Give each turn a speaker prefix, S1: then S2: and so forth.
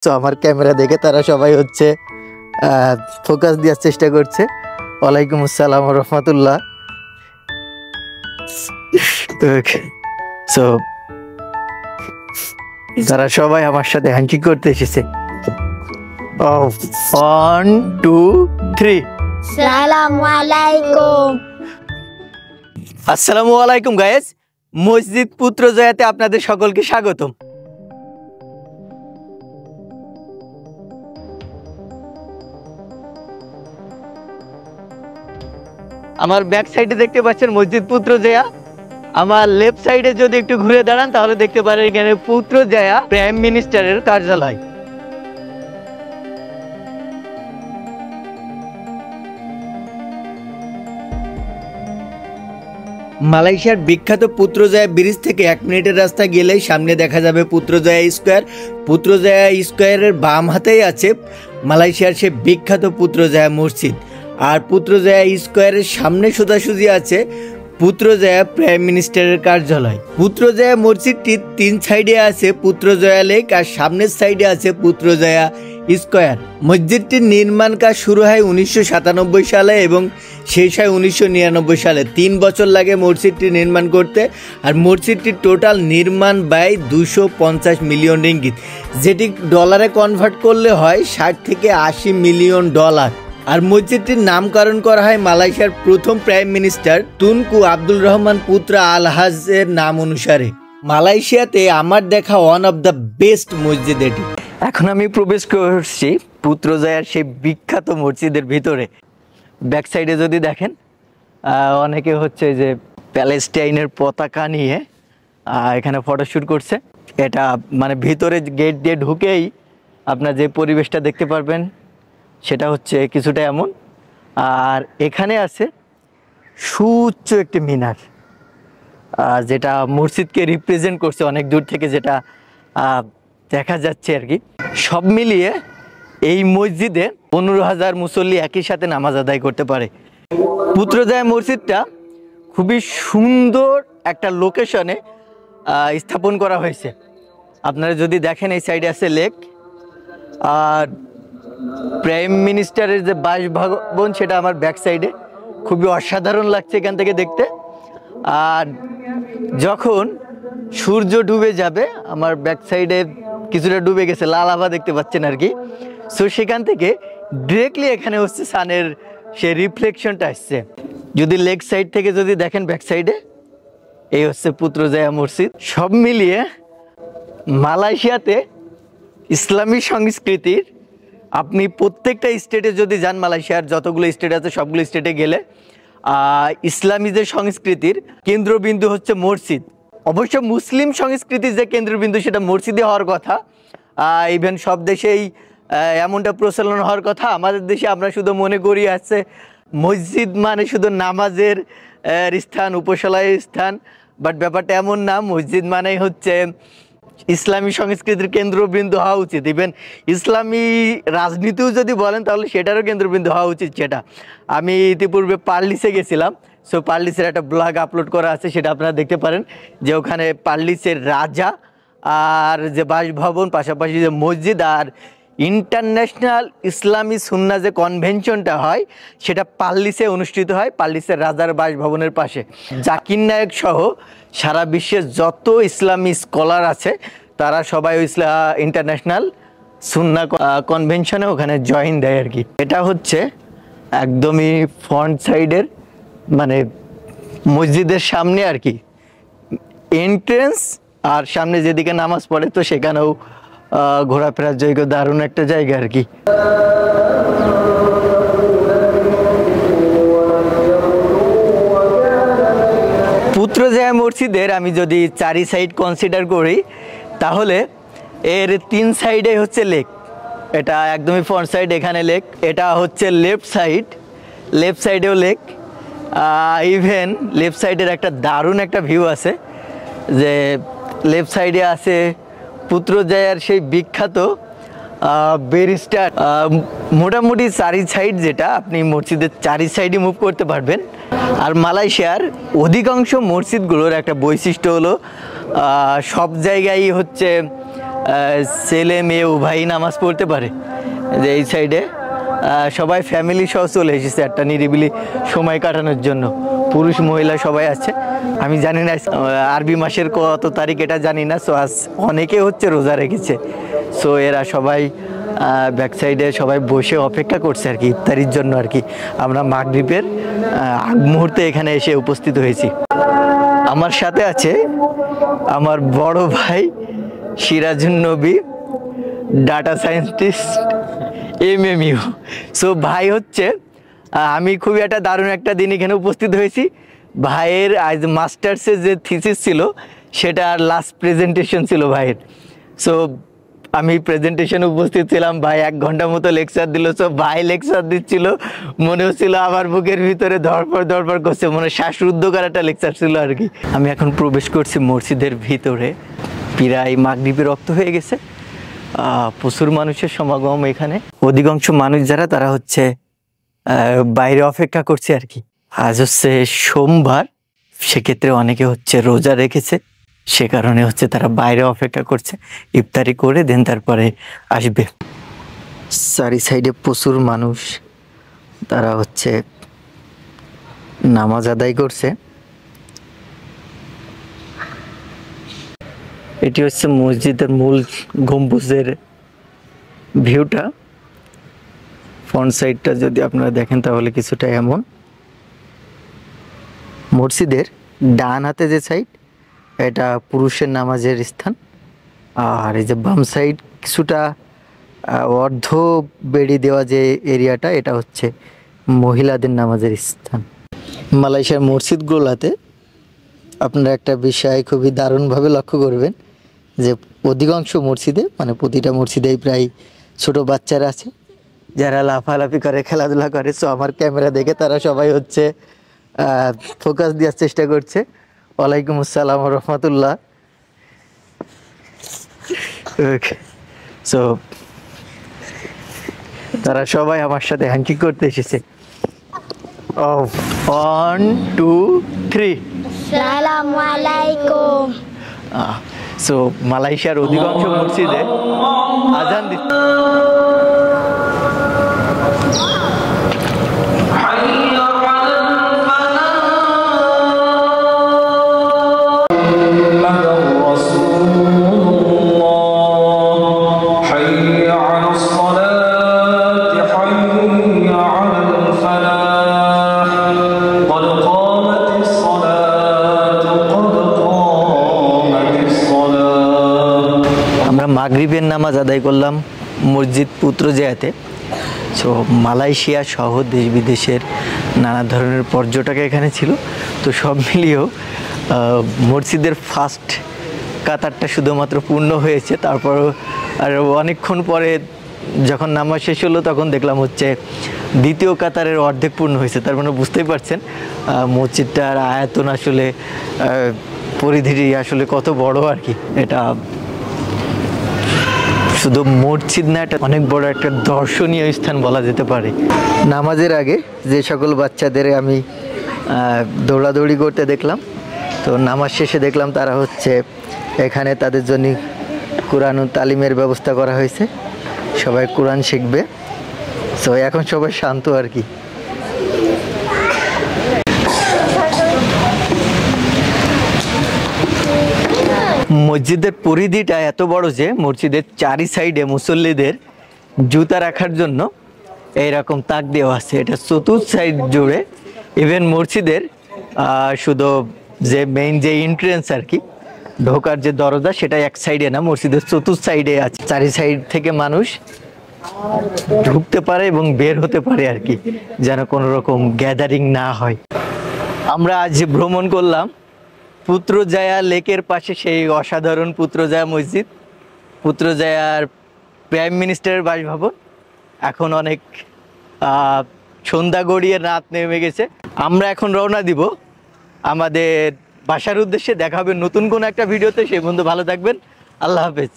S1: তো আমার ক্যামেরা দেখে তারা সবাই হচ্ছে ফোকাস দেওয়ার চেষ্টা করছে। ওয়ালাইকুম আসসালাম ওয়া রাহমাতুল্লাহ। সো তারা সবাই আমার সাথে হ্যান্ডশেক করতে এসেছে। 1 2 3
S2: আসসালামু আলাইকুম।
S1: আসসালামু আলাইকুম গাইস, মসজিদ পুত্রজয়াতে আপনাদের সকলকে স্বাগতম। আমার ব্যাক সাইডে দেখতে পাচ্ছেন মসজিদ পুত্রজয়া। আমার লেফট সাইডে যদি একটু ঘুরে দাঁড়ান তাহলে দেখতে পারেন এখানে পুত্রজয়া প্রাইম মিনিস্টারের কার্যালয়। মালয়েশিয়ার বিখ্যাত পুত্রজয়া ব্রিজ থেকে 1 মিনিটের রাস্তা গেলেই সামনে দেখা যাবে পুত্রজয়া স্কোয়ার। পুত্রজয়া স্কোয়ারের বাম হাতেই আছে মালয়েশিয়ার সে বিখ্যাত পুত্রজয়া মসজিদ। আর পুত্রজয়া স্কোয়ারের সামনে সোজাসুজি আছে পুত্রজয়া প্রাইম মিনিস্টারের কার্যালয়। পুত্রজয়া মসজিদটির 3 সাইডে আছে পুত্রজয়া লেক আর সামনের সাইডে আছে পুত্রজয়া স্কোয়ার। মসজিদটির নির্মাণ কাজ শুরু হয় 1997 সালে এবং শেষ হয় 1999 সালে। 3 বছর লাগে মসজিদটি নির্মাণ করতে। আর মসজিদটির টোটাল নির্মাণ ব্যয় 250 মিলিয়ন রিঙ্গিত, যেটি ডলারে কনভার্ট করলে হয় 60 থেকে 80 মিলিয়ন ডলার। আর মসজিদটির নামকরণ করা হয় মালয়েশিয়ার প্রথম প্রাইম মিনিস্টার তুনকু আব্দুল রহমান পুত্রা আল হাজের নাম অনুসারে। মালয়েশিয়াতে আমার দেখা ওয়ান অফ দ্য বেস্ট মসজিদ এটি। এখন আমি প্রবেশ করছি পুত্রজয়ার সেই বিখ্যাত মসজিদের ভিতরে। ব্যাক সাইডে যদি দেখেন অনেকে হচ্ছে যে প্যালেস্টাইনের পতাকা নিয়ে এখানে ফটোশ্যুট করছে। এটা মানে ভিতরে গেট দিয়ে ঢুকেই আপনার যে পরিবেশটা দেখতে পারবেন সেটা হচ্ছে কিছুটা এমন। আর এখানে আছে সুউচ্চ একটি মিনার, যেটা মসজিদকে রিপ্রেজেন্ট করছে অনেক দূর থেকে, যেটা দেখা যাচ্ছে আর কি। সব মিলিয়ে এই মসজিদে 15,000 মুসল্লি একই সাথে নামাজ আদায় করতে পারে। পুত্রজয়া মসজিদটা খুবই সুন্দর একটা লোকেশনে স্থাপন করা হয়েছে। আপনারা যদি দেখেন এই সাইডে আছে লেক, আর প্রাইম মিনিস্টারের যে বাসভবন সেটা আমার ব্যাক সাইডে। খুবই অসাধারণ লাগছে এখান থেকে দেখতে। আর যখন সূর্য ডুবে যাবে, আমার ব্যাক সাইডে কিছুটা ডুবে গেছে, লাল আভা দেখতে পাচ্ছেন আর কি। সো সেখান থেকে ডিরেক্টলি এখানে হচ্ছে সানের সেই রিফ্লেকশনটা আসছে। যদি লেগ সাইড থেকে যদি দেখেন ব্যাক সাইডে, এই হচ্ছে পুত্রজয়া মসজিদ। সব মিলিয়ে মালয়েশিয়াতে ইসলামী সংস্কৃতির আপনি প্রত্যেকটা স্টেটে যদি যান, মালয়েশিয়ার যতগুলো স্টেট আছে সবগুলো স্টেটে গেলে ইসলামী যে সংস্কৃতির কেন্দ্রবিন্দু হচ্ছে মসজিদ। অবশ্য মুসলিম সংস্কৃতির যে কেন্দ্রবিন্দু সেটা মসজিদে হওয়ার কথা। ইভেন সব দেশেই এমনটা প্রচলন হওয়ার কথা। আমাদের দেশে আমরা শুধু মনে করি আছে মসজিদ মানে শুধু নামাজের স্থান, উপাসনালয়ের স্থান। বাট ব্যাপারটা এমন না, মসজিদ মানেই হচ্ছে ইসলামী সংস্কৃতির কেন্দ্রবিন্দু হওয়া উচিত। ইভেন ইসলামী রাজনীতিও যদি বলেন তাহলে সেটারও কেন্দ্রবিন্দু হওয়া উচিত। সেটা আমি ইতিপূর্বে পার্লিসে গেছিলাম। সো পার্লিসের একটা ব্লগ আপলোড করা আছে, সেটা আপনারা দেখতে পারেন। যে ওখানে পার্লিসের রাজা আর যে বাসভবন, পাশাপাশি যে মসজিদ আর ইন্টারন্যাশনাল ইসলামী সুন্নাহ যে কনভেনশনটা হয় সেটা পার্লিসে অনুষ্ঠিত হয়, পার্লিসের রাজার বাসভবনের পাশে। জাকির নায়েক সহ সারা বিশ্বের যত ইসলামী স্কলার আছে তারা সবাই ইন্টারন্যাশনাল সুন্নাহ কনভেনশনে ওখানে জয়েন দেয় আর কি। এটা হচ্ছে একদমই ফ্রন্ট সাইডের মানে মসজিদের সামনে আর কি এন্ট্রেন্স, আর সামনে যেদিকে নামাজ পড়ে তো সেখানেও ঘোরাফেরার জায়গা, দারুণ একটা জায়গা আর কি। পুত্রজয়া মসজিদের আমি যদি 4 সাইড কনসিডার করি তাহলে এর 3 সাইডে হচ্ছে লেক। এটা একদমই ফ্রন্ট সাইড, এখানে লেক। এটা হচ্ছে লেফট সাইডেও লেক। ইভেন লেফট সাইডের একটা দারুণ একটা ভিউ আছে, যে লেফট সাইডে আছে পুত্রজয়ার সেই বিখ্যাত ব্যারিস্টার। মোটামুটি 4 সাইড, যেটা আপনি মসজিদের 4 সাইডে মুভ করতে পারবেন। আর মালয়েশিয়ার অধিকাংশ মসজিদগুলোর একটা বৈশিষ্ট্য হলো সব জায়গায় হচ্ছে ছেলে মেয়ে উভয়ই নামাজ পড়তে পারে। যে এই সাইডে সবাই ফ্যামিলি সহ চলে এসেছে একটা নিরিবিলি সময় কাটানোর জন্য, পুরুষ মহিলা সবাই আছে। আমি জানি না আরবি মাসের কত তারিখ এটা জানি না, সো আজ অনেকে হচ্ছে রোজা রেখেছে, সো এরা সবাই ব্যাক সাইডে সবাই বসে অপেক্ষা করছে আর কি ইফতারির জন্য আর কি। আমরা মাগরিবের আগ মুহূর্তে এখানে এসে উপস্থিত হয়েছি। আমার সাথে আছে আমার বড় ভাই সিরাজুন নবী, ডাটা সায়েন্টিস্ট MMU। সো ভাই হচ্ছে আমি খুবই একটা দারুণ একটা দিন এখানে উপস্থিত হয়েছি। ভাইয়ের আজ মাস্টার্সের যে থিসিস ছিল সেটা লাস্ট প্রেজেন্টেশন ছিল ভাইয়ের। সো আমি প্রেজেন্টেশনে উপস্থিত ছিলাম, ভাই 1 ঘন্টা মতো লেকচার দিল। সো ভাই লেকচার দিচ্ছিল, মনে হচ্ছিল আমার বুকের ভিতরে ধরপড় করছে, মনে শ্বাসরুদ্ধকর একটা লেকচার ছিল আর কি। আমি এখন প্রবেশ করছি মসজিদের ভিতরে, প্রায় মাগরিবের রক্ত হয়ে গেছে, প্রচুর মানুষের সমাগম এখানে। অধিকাংশ মানুষ যারা তারা হচ্ছে বাইরে অপেক্ষা করছে আর কি। আজ হচ্ছে সোমবার, সেক্ষেত্রে অনেকে হচ্ছে রোজা রেখেছে, সে কারণে হচ্ছে তারা বাইরে অপেক্ষা করছে, ইফতারি করে দেন তারপরে আসবে। চারি সাইডে প্রচুর মানুষ, তারা হচ্ছে নামাজ আদায় করছে। এটি হচ্ছে মসজিদের মূল গম্বুজের ভিউটা। ফ্রন্ট সাইডটা যদি আপনারা দেখেন তাহলে কিছুটা এমন। মসজিদের ডান হাতে যে সাইড এটা পুরুষের নামাজের স্থান, আর এই যে বাম সাইড কিছুটা অর্ধ বেড়ি দেওয়া যে এরিয়াটা এটা হচ্ছে মহিলাদের নামাজের স্থান। মালয়েশিয়ার মসজিদগুলোতে আপনারা একটা বিষয় খুবই দারুণভাবে লক্ষ্য করবেন যে অধিকাংশ মসজিদে, মানে প্রতিটা মসজিদেই প্রায় ছোট বাচ্চারা আছে যারা লাফালাফি করে, খেলাধুলা করে। সো আমার ক্যামেরা দেখে তারা সবাই হচ্ছে ফোকাস দেওয়ার চেষ্টা করছে। ওয়ালাইকুম আসসালাম রহমতুল্লাহ। সো তারা সবাই আমার সাথে হ্যাঙ্কি করতে এসেছে। 1 2 3।
S2: Assalamualaikum.
S1: সো মালয়েশিয়ার অধিকাংশ মসজিদে আজান দিচ্ছে। মাগরিবের নামাজ আদায় করলাম মসজিদ পুত্রজায়াতে। সো মালয়েশিয়া সহ দেশ বিদেশের নানা ধরনের পর্যটক এখানে ছিল। তো সব মিলিয়েও মসজিদের ফার্স্ট কাতারটা শুধুমাত্র পূর্ণ হয়েছে। তারপরও আর অনেকক্ষণ পরে যখন নামাজ শেষ হলো তখন দেখলাম হচ্ছে দ্বিতীয় কাতারের অর্ধেক পূর্ণ হয়েছে। তার মানে বুঝতেই পারছেন মসজিদটার আয়তন আসলে পরিধিটি আসলে কত বড় আর কি। এটা শুধু মসজিদ না, এটা অনেক বড় একটা দর্শনীয় স্থান বলা যেতে পারে। নামাজের আগে যে সকল বাচ্চাদের আমি দৌড়াদৌড়ি করতে দেখলাম, তো নামাজ শেষে দেখলাম তারা হচ্ছে এখানে তাদের জন্য কোরআন তালিমের ব্যবস্থা করা হয়েছে, সবাই কোরআন শিখবে। সো এখন সবাই শান্ত আর কি। মসজিদের পরিধিটা এত বড় যে মসজিদের চারি সাইডে মুসল্লিদের জুতা রাখার জন্য এইরকম তাক দেওয়া আছে। এটা চতুর্থ সাইড জুড়ে, ইভেন মসজিদের শুধু যে মেইন যে এন্ট্রেন্স আর কি, ঢোকার যে দরজা সেটা এক সাইডে না, মসজিদের চতুর্থ সাইডে আছে। চারি সাইড থেকে মানুষ ঢুকতে পারে এবং বের হতে পারে আর কি, যেন কোনো রকম গ্যাদারিং না হয়। আমরা আজ ভ্রমণ করলাম পুত্রজায়া লেকের পাশে সেই অসাধারণ পুত্রজায়া মসজিদ, পুত্রজায়ার প্রাইম মিনিস্টারের বাসভবন। এখন অনেক সন্ধ্যা গড়িয়ে রাত নেমে গেছে। আমরা এখন রওনা দিব আমাদের বাসার উদ্দেশ্যে। দেখা হবে নতুন কোনো একটা ভিডিওতে। সেই বন্ধু ভালো থাকবেন, আল্লাহ হাফেজ।